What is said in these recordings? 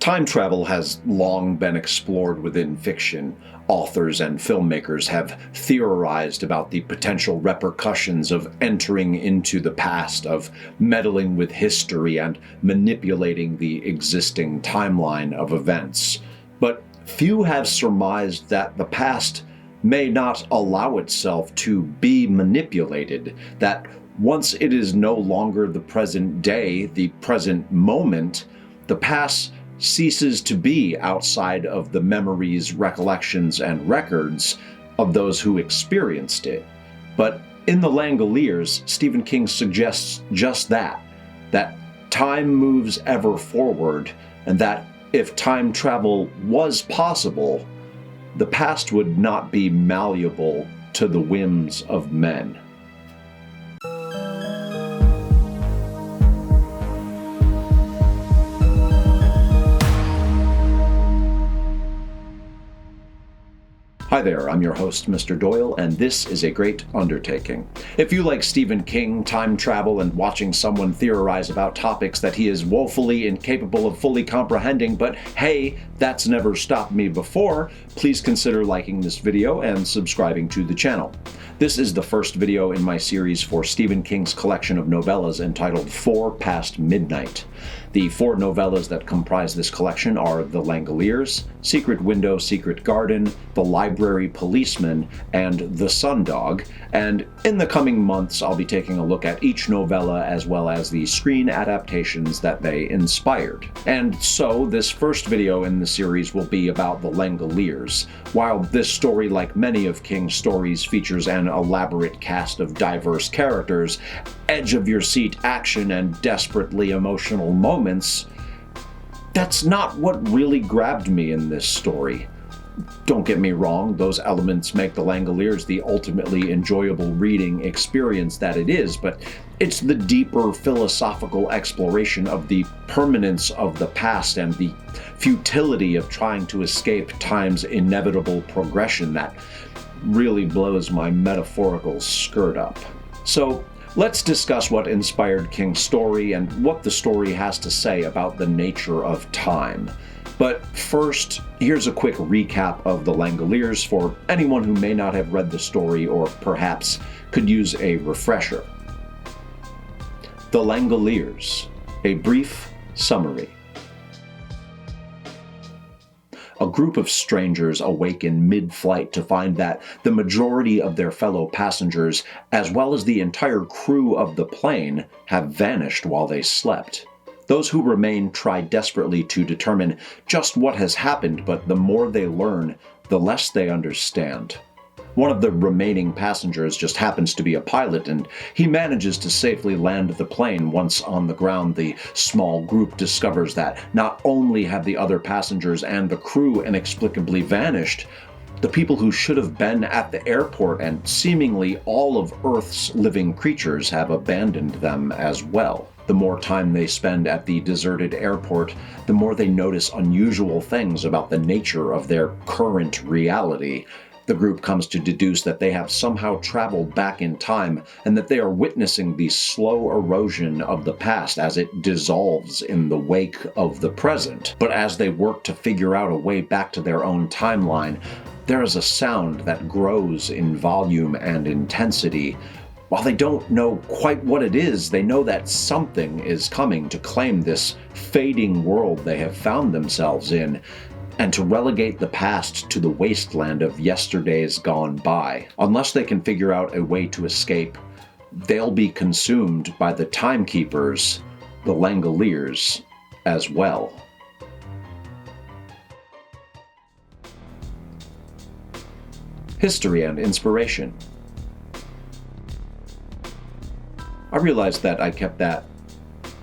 Time travel has long been explored within fiction. Authors and filmmakers have theorized about the potential repercussions of entering into the past, of meddling with history and manipulating the existing timeline of events. But few have surmised that the past may not allow itself to be manipulated, that once it is no longer the present day, the present moment, the past ceases to be outside of the memories, recollections, and records of those who experienced it. But in the Langoliers, Stephen King suggests just that time moves ever forward, and that if time travel was possible, the past would not be malleable to the whims of men. Hi there, I'm your host, Mr. Doyle, and this is a great undertaking. If you like Stephen King, time travel, and watching someone theorize about topics that he is woefully incapable of fully comprehending, but hey, that's never stopped me before, please consider liking this video and subscribing to the channel. This is the first video in my series for Stephen King's collection of novellas entitled 4 Past Midnight. The 4 novellas that comprise this collection are The Langoliers, Secret Window, Secret Garden, The Library Policeman, and The Sundog, and in the coming months I'll be taking a look at each novella as well as the screen adaptations that they inspired. And so this first video in the series will be about The Langoliers. While this story, like many of King's stories, features an elaborate cast of diverse characters, edge-of-your-seat action, and desperately emotional moments, that's not what really grabbed me in this story. Don't get me wrong, those elements make The Langoliers the ultimately enjoyable reading experience that it is, but it's the deeper philosophical exploration of the permanence of the past and the futility of trying to escape time's inevitable progression that really blows my metaphorical skirt up. So, let's discuss what inspired King's story and what the story has to say about the nature of time. But first, here's a quick recap of The Langoliers for anyone who may not have read the story or perhaps could use a refresher. The Langoliers, a brief summary. A group of strangers awaken mid-flight to find that the majority of their fellow passengers, as well as the entire crew of the plane, have vanished while they slept. Those who remain try desperately to determine just what has happened, but the more they learn, the less they understand. One of the remaining passengers just happens to be a pilot, and he manages to safely land the plane. Once on the ground, the small group discovers that not only have the other passengers and the crew inexplicably vanished, the people who should have been at the airport and seemingly all of Earth's living creatures have abandoned them as well. The more time they spend at the deserted airport, the more they notice unusual things about the nature of their current reality. The group comes to deduce that they have somehow traveled back in time and that they are witnessing the slow erosion of the past as it dissolves in the wake of the present. But as they work to figure out a way back to their own timeline, there is a sound that grows in volume and intensity. While they don't know quite what it is, they know that something is coming to claim this fading world they have found themselves in, and to relegate the past to the wasteland of yesterdays gone by. Unless they can figure out a way to escape, they'll be consumed by the timekeepers, the Langoliers, as well. History and inspiration. I realized that I kept that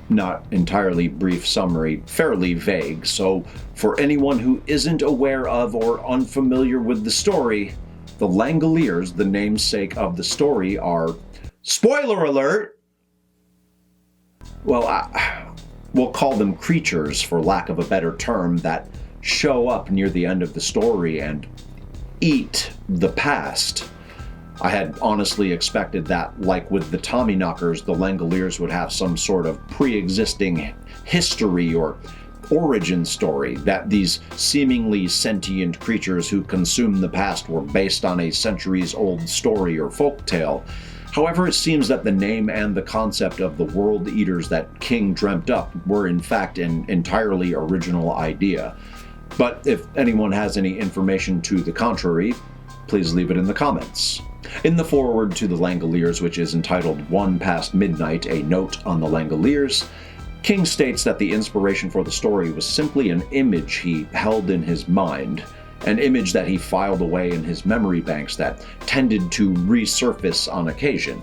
not entirely brief summary fairly vague, so for anyone who isn't aware of or unfamiliar with the story, the Langoliers, the namesake of the story, are, spoiler alert, well, we'll call them creatures for lack of a better term, that show up near the end of the story and eat the past. I had honestly expected that, like with the Tommyknockers, the Langoliers would have some sort of pre-existing history or origin story, that these seemingly sentient creatures who consume the past were based on a centuries-old story or folktale. However, it seems that the name and the concept of the world eaters that King dreamt up were in fact an entirely original idea. But if anyone has any information to the contrary, please leave it in the comments. In the foreword to the Langoliers, which is entitled 1 Past Midnight, A Note on the Langoliers, King states that the inspiration for the story was simply an image he held in his mind, an image that he filed away in his memory banks that tended to resurface on occasion.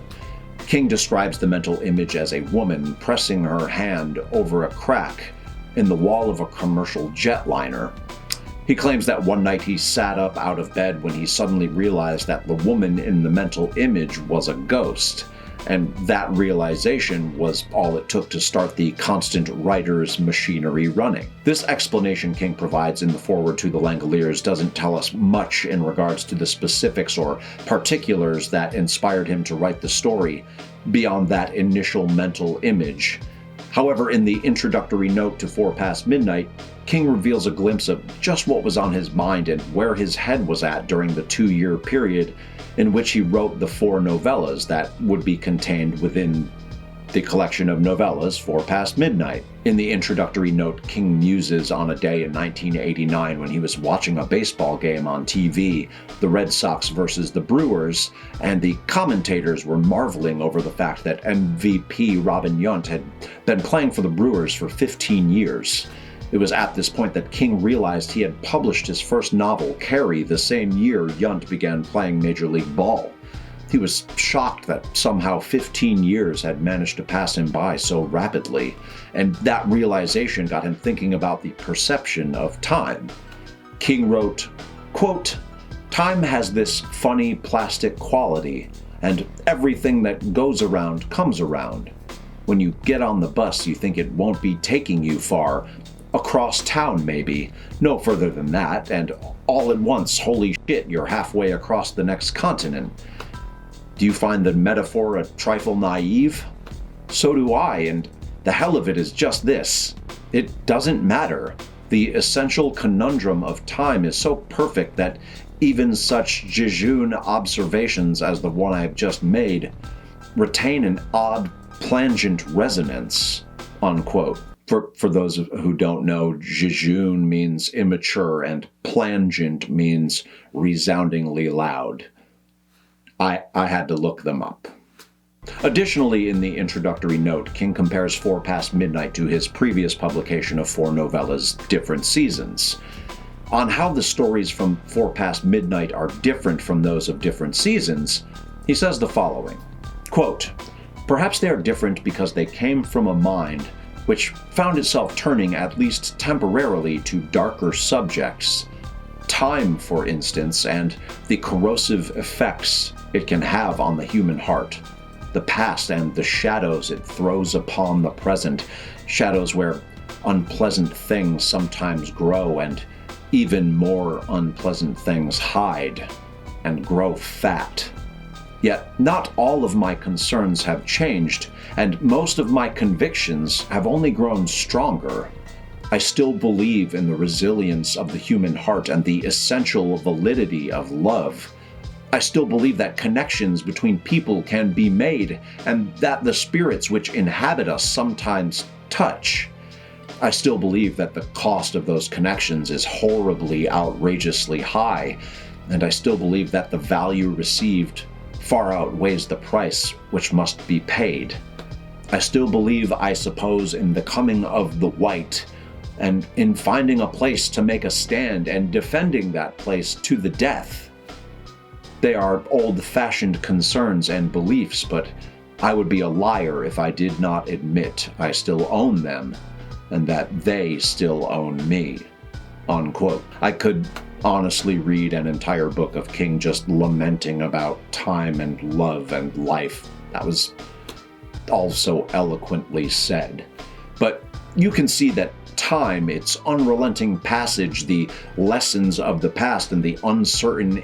King describes the mental image as a woman pressing her hand over a crack in the wall of a commercial jetliner. He claims that one night he sat up out of bed when he suddenly realized that the woman in the mental image was a ghost, and that realization was all it took to start the constant writer's machinery running. This explanation King provides in the foreword to the Langoliers doesn't tell us much in regards to the specifics or particulars that inspired him to write the story, beyond that initial mental image. However, in the introductory note to 4 Past Midnight, King reveals a glimpse of just what was on his mind and where his head was at during the 2-year period in which he wrote the 4 novellas that would be contained within the collection of novellas 4 Past Midnight. In the introductory note, King muses on a day in 1989 when he was watching a baseball game on TV, the Red Sox versus the Brewers, and the commentators were marveling over the fact that MVP Robin Yount had been playing for the Brewers for 15 years. It was at this point that King realized he had published his first novel, Carrie, the same year Yount began playing Major League Ball. He was shocked that somehow 15 years had managed to pass him by so rapidly, and that realization got him thinking about the perception of time. King wrote, quote, "Time has this funny plastic quality, and everything that goes around comes around. When you get on the bus, you think it won't be taking you far. Across town, maybe. No further than that, and all at once, holy shit, you're halfway across the next continent. Do you find the metaphor a trifle naive? So do I, and the hell of it is just this. It doesn't matter. The essential conundrum of time is so perfect that even such jejune observations as the one I've just made retain an odd, plangent resonance," unquote. For those who don't know, jejune means immature and plangent means resoundingly loud. I had to look them up. Additionally, in the introductory note, King compares 4 Past Midnight to his previous publication of 4 novellas, Different Seasons. On how the stories from 4 Past Midnight are different from those of Different Seasons, he says the following, quote, "Perhaps they are different because they came from a mind which found itself turning, at least temporarily, to darker subjects. Time, for instance, and the corrosive effects it can have on the human heart. The past and the shadows it throws upon the present, shadows where unpleasant things sometimes grow and even more unpleasant things hide and grow fat. Yet not all of my concerns have changed, and most of my convictions have only grown stronger. I still believe in the resilience of the human heart and the essential validity of love. I still believe that connections between people can be made, and that the spirits which inhabit us sometimes touch. I still believe that the cost of those connections is horribly, outrageously high, and I still believe that the value received far outweighs the price which must be paid. I still believe, I suppose, in the coming of the white, and in finding a place to make a stand and defending that place to the death. They are old-fashioned concerns and beliefs, but I would be a liar if I did not admit I still own them, and that they still own me," unquote. I could honestly read an entire book of King just lamenting about time and love and life. That was all so eloquently said. But you can see that time, its unrelenting passage, the lessons of the past, and the uncertain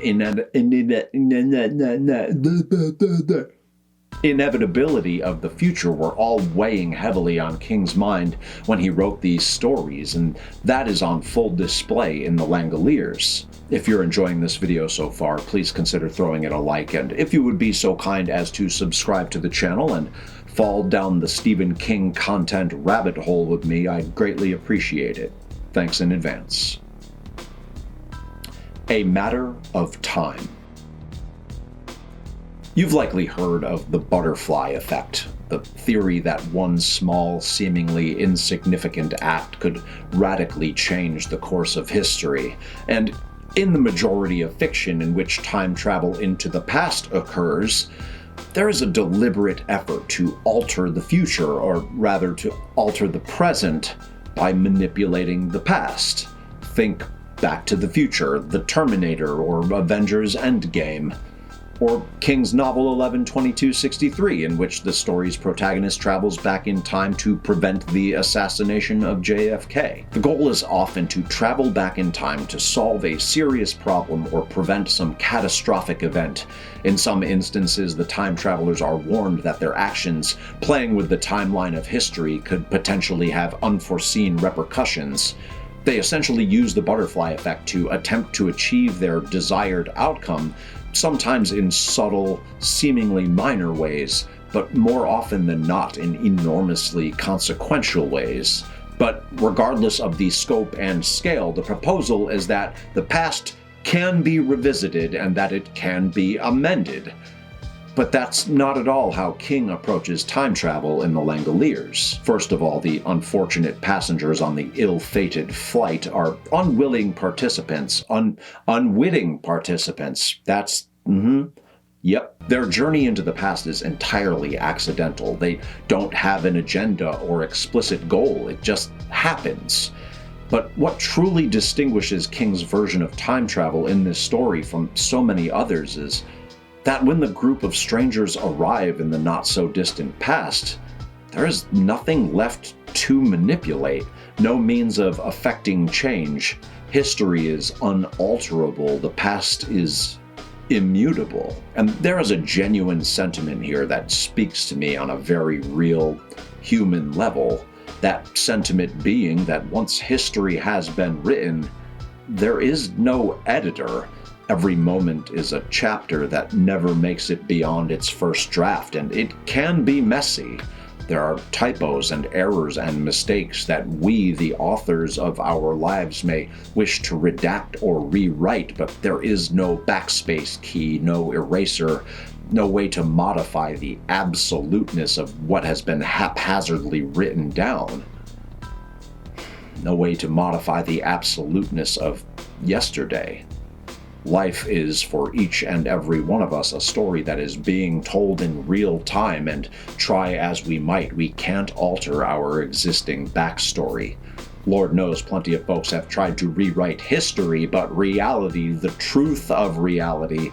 inevitability of the future were all weighing heavily on King's mind when he wrote these stories, and that is on full display in the Langoliers. If you're enjoying this video so far, please consider throwing it a like, and if you would be so kind as to subscribe to the channel and fall down the Stephen King content rabbit hole with me, I'd greatly appreciate it. Thanks in advance. A Matter of Time. You've likely heard of the butterfly effect, the theory that one small, seemingly insignificant act could radically change the course of history. And in the majority of fiction in which time travel into the past occurs, there is a deliberate effort to alter the future, or rather to alter the present, by manipulating the past. Think Back to the Future, The Terminator, or Avengers Endgame. Or King's novel 11/22/63, in which the story's protagonist travels back in time to prevent the assassination of JFK. The goal is often to travel back in time to solve a serious problem or prevent some catastrophic event. In some instances, the time travelers are warned that their actions, playing with the timeline of history, could potentially have unforeseen repercussions. They essentially use the butterfly effect to attempt to achieve their desired outcome, sometimes in subtle, seemingly minor ways, but more often than not in enormously consequential ways. But regardless of the scope and scale, the proposal is that the past can be revisited and that it can be amended. But that's not at all how King approaches time travel in the Langoliers. First of all, the unfortunate passengers on the ill-fated flight are unwitting participants. That's, Yep. Their journey into the past is entirely accidental. They don't have an agenda or explicit goal. It just happens. But what truly distinguishes King's version of time travel in this story from so many others is that when the group of strangers arrive in the not-so-distant past, there is nothing left to manipulate, no means of affecting change. History is unalterable, the past is immutable. And there is a genuine sentiment here that speaks to me on a very real human level. That sentiment being that once history has been written, there is no editor. Every moment is a chapter that never makes it beyond its first draft, and it can be messy. There are typos and errors and mistakes that we, the authors of our lives, may wish to redact or rewrite, but there is no backspace key, no eraser, no way to modify the absoluteness of what has been haphazardly written down. No way to modify the absoluteness of yesterday. Life is, for each and every one of us, a story that is being told in real time, and try as we might, we can't alter our existing backstory. Lord knows plenty of folks have tried to rewrite history, but reality, the truth of reality,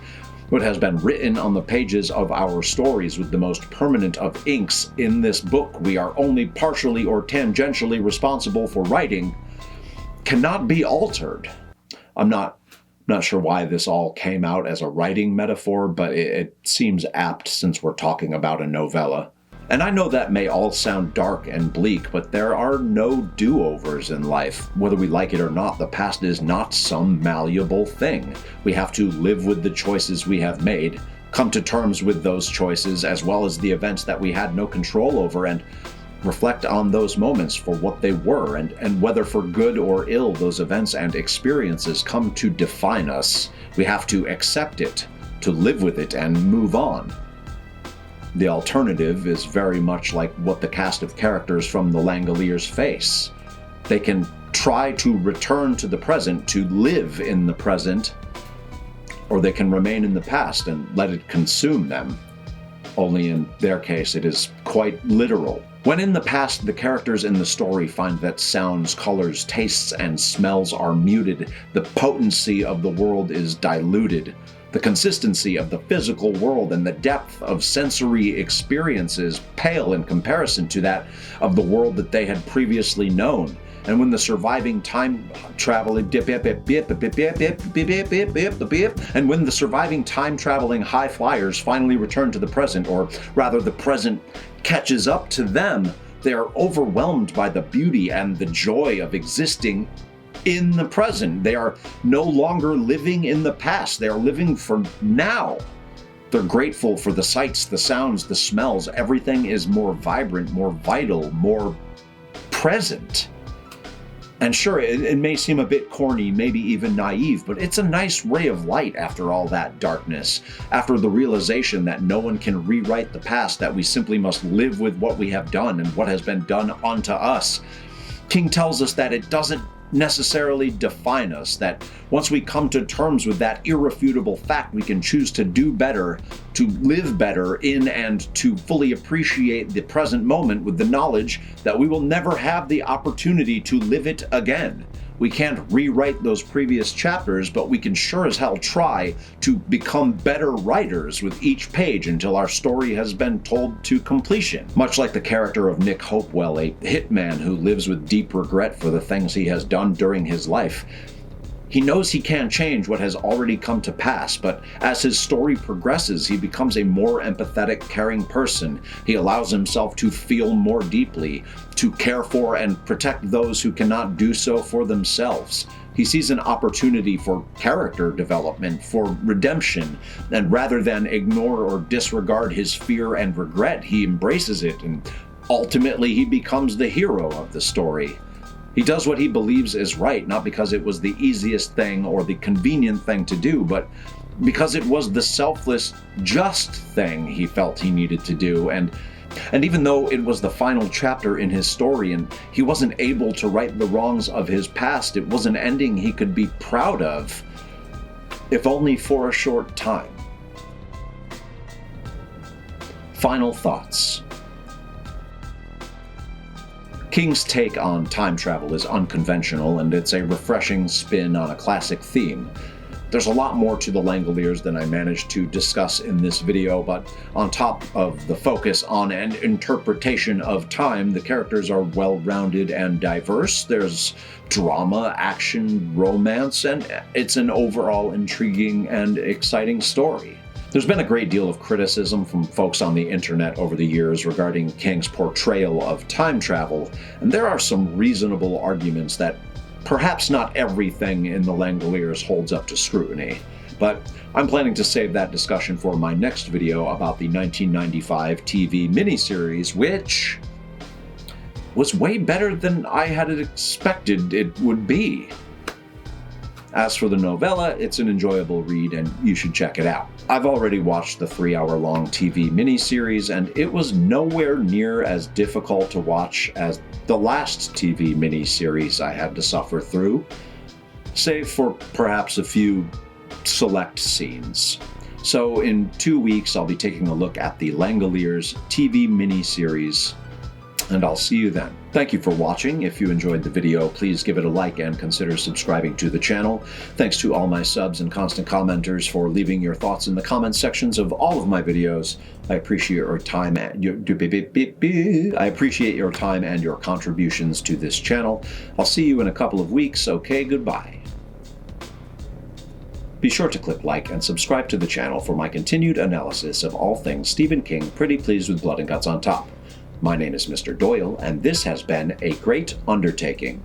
what has been written on the pages of our stories with the most permanent of inks in this book we are only partially or tangentially responsible for writing, cannot be altered. I'm not sure why this all came out as a writing metaphor, but it seems apt since we're talking about a novella. And I know that may all sound dark and bleak, but there are no do-overs in life. Whether we like it or not, the past is not some malleable thing. We have to live with the choices we have made, come to terms with those choices, as well as the events that we had no control over, and reflect on those moments for what they were, and whether for good or ill those events and experiences come to define us. We have to accept it, to live with it, and move on. The alternative is very much like what the cast of characters from the Langoliers face. They can try to return to the present, to live in the present, or they can remain in the past and let it consume them. Only in their case, it is quite literal. When in the past, the characters in the story find that sounds, colors, tastes, and smells are muted, the potency of the world is diluted, the consistency of the physical world and the depth of sensory experiences pale in comparison to that of the world that they had previously known. and when the surviving time traveling high flyers finally return to the present, or rather the present catches up to them, they are overwhelmed by the beauty and the joy of existing in the present. They are no longer living in the past. They are living for now. They're grateful for the sights, the sounds, the smells. Everything is more vibrant, more vital, more present. And sure, it may seem a bit corny, maybe even naive, but it's a nice ray of light after all that darkness, after the realization that no one can rewrite the past, that we simply must live with what we have done and what has been done unto us. King tells us that it doesn't necessarily define us, that once we come to terms with that irrefutable fact, we can choose to do better, to live better in, and to fully appreciate the present moment with the knowledge that we will never have the opportunity to live it again. We can't rewrite those previous chapters, but we can sure as hell try to become better writers with each page until our story has been told to completion. Much like the character of Nick Hopewell, a hitman who lives with deep regret for the things he has done during his life. He knows he can't change what has already come to pass, but as his story progresses, he becomes a more empathetic, caring person. He allows himself to feel more deeply, to care for and protect those who cannot do so for themselves. He sees an opportunity for character development, for redemption, and rather than ignore or disregard his fear and regret, he embraces it, and ultimately he becomes the hero of the story. He does what he believes is right, not because it was the easiest thing or the convenient thing to do, but because it was the selfless, just thing he felt he needed to do. And even though it was the final chapter in his story and he wasn't able to right the wrongs of his past, it was an ending he could be proud of, if only for a short time. Final thoughts. King's take on time travel is unconventional, and it's a refreshing spin on a classic theme. There's a lot more to the Langoliers than I managed to discuss in this video, but on top of the focus on an interpretation of time, the characters are well-rounded and diverse. There's drama, action, romance, and it's an overall intriguing and exciting story. There's been a great deal of criticism from folks on the internet over the years regarding King's portrayal of time travel, and there are some reasonable arguments that perhaps not everything in the Langoliers holds up to scrutiny. But I'm planning to save that discussion for my next video about the 1995 TV miniseries, which was way better than I had expected it would be. As for the novella, it's an enjoyable read and you should check it out. I've already watched the 3-hour-long TV miniseries, and it was nowhere near as difficult to watch as the last TV miniseries I had to suffer through, save for perhaps a few select scenes. So in 2 weeks, I'll be taking a look at the Langoliers TV miniseries, and I'll see you then. Thank you for watching. If you enjoyed the video, please give it a like and consider subscribing to the channel. Thanks to all my subs and constant commenters for leaving your thoughts in the comment sections of all of my videos. I appreciate your time and your contributions to this channel. I'll see you in a couple of weeks. Okay, goodbye. Be sure to click like and subscribe to the channel for my continued analysis of all things Stephen King, pretty pleased with blood and guts on top. My name is Mr. Doyle, and this has been A Great Undertaking.